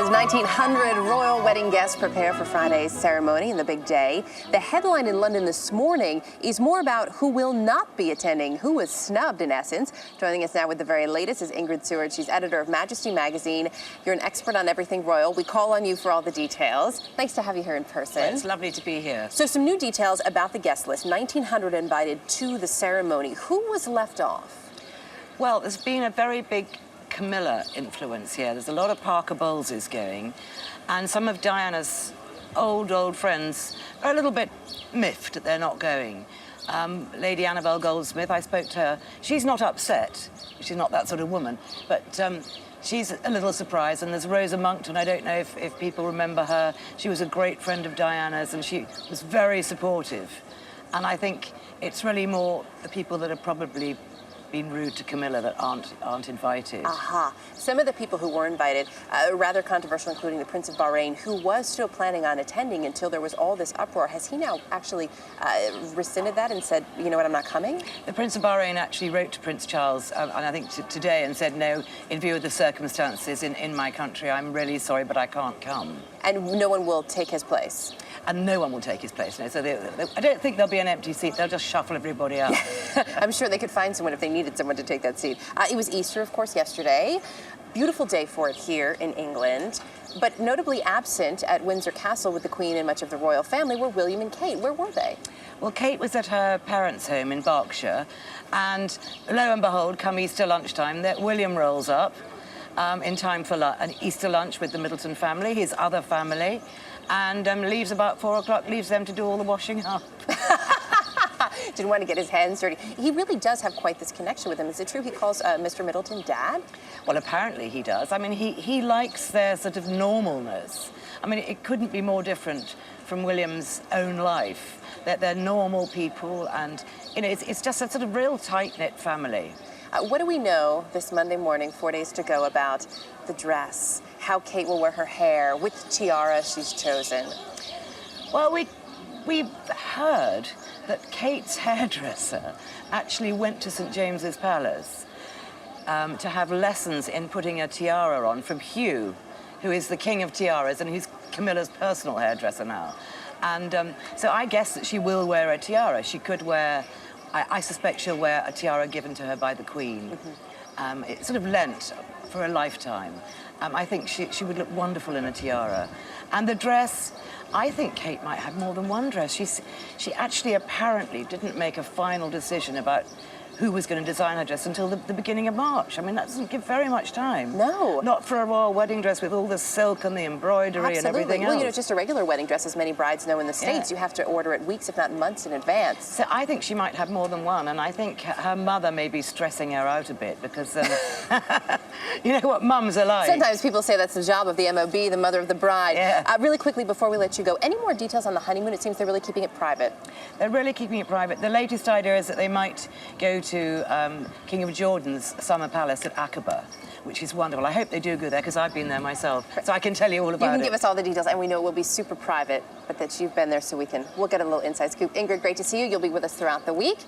As 1,900 royal wedding guests prepare for Friday's ceremony and the big day, the headline in London this morning is more about who will not be attending, who was snubbed in essence. Joining us now with the very latest is Ingrid Seward. She's editor of Majesty magazine. You're an expert on everything royal. We call on you for all the details. Nice to have you here in person. Well, it's lovely to be here. So some new details about the guest list. 1,900 invited to the ceremony. Who was left off? Well, there's been a very big Camilla influence here. There's a lot of Parker Bowleses going, and some of Diana's old friends are a little bit miffed that they're not going. Lady Annabel Goldsmith, I spoke to her. She's not upset. She's not that sort of woman, but she's a little surprised. And there's Rosa Monckton. I don't know if people remember her. She was a great friend of Diana's, and she was very supportive. And I think it's really more the people that have probably been rude to Camilla that aren't invited. Aha. Some of the people who were invited, rather controversial, including the Prince of Bahrain, who was still planning on attending until there was all this uproar. Has he now actually rescinded that and said, you know what, I'm not coming? The Prince of Bahrain actually wrote to Prince Charles, and I think today, and said, no, in view of the circumstances in my country, I'm really sorry, but I can't come. And no one will take his place? And no one will take his place, no. So I don't think there'll be an empty seat. They'll just shuffle everybody out. I'm sure they could find someone if they needed someone to take that seat. It was Easter, of course, yesterday. Beautiful day for it here in England. But notably absent at Windsor Castle with the Queen and much of the royal family were William and Kate. Where were they? Well, Kate was at her parents' home in Berkshire. And lo and behold, come Easter lunchtime, that William rolls up in time for an Easter lunch with the Middleton family, his other family, and leaves about 4 o'clock, leaves them to do all the washing up. Didn't want to get his hands dirty. He really does have quite this connection with him. Is it true he calls Mr. Middleton Dad? Well, apparently he does. I mean, he likes their sort of normalness. I mean, it couldn't be more different from William's own life. That they're normal people, and you know, it's just a sort of real tight-knit family. What do we know this Monday morning, 4 days to go, about the dress, how Kate will wear her hair, which tiara she's chosen? Well, we've heard that Kate's hairdresser actually went to St. James's Palace to have lessons in putting a tiara on from Hugh, who is the king of tiaras and who's Camilla's personal hairdresser now. And so I guess that she will wear a tiara. She could wear, I suspect she'll wear a tiara given to her by the Queen. Mm-hmm. It's sort of lent for a lifetime. I think she would look wonderful in a tiara. And the dress, I think Kate might have more than one dress. She actually apparently didn't make a final decision about who was going to design her dress until the beginning of March. I mean, that doesn't give very much time. No. Not for a royal wedding dress with all the silk and the embroidery and everything else. Well, you know, just a regular wedding dress, as many brides know in the States, you have to order it weeks, if not months in advance. So I think she might have more than one, and I think her mother may be stressing her out a bit because, you know what mums are like. Sometimes people say that's the job of the MOB, the mother of the bride. Yeah. Really quickly, before we let you go, any more details on the honeymoon? It seems they're really keeping it private. They're really keeping it private. The latest idea is that they might go to King of Jordan's summer palace at Aqaba, which is wonderful. I hope they do go there, because I've been there myself, so I can tell you all about it. You can give us all the details, and we know it will be super private, but that you've been there, so we'll get a little inside scoop. Ingrid, great to see you. You'll be with us throughout the week.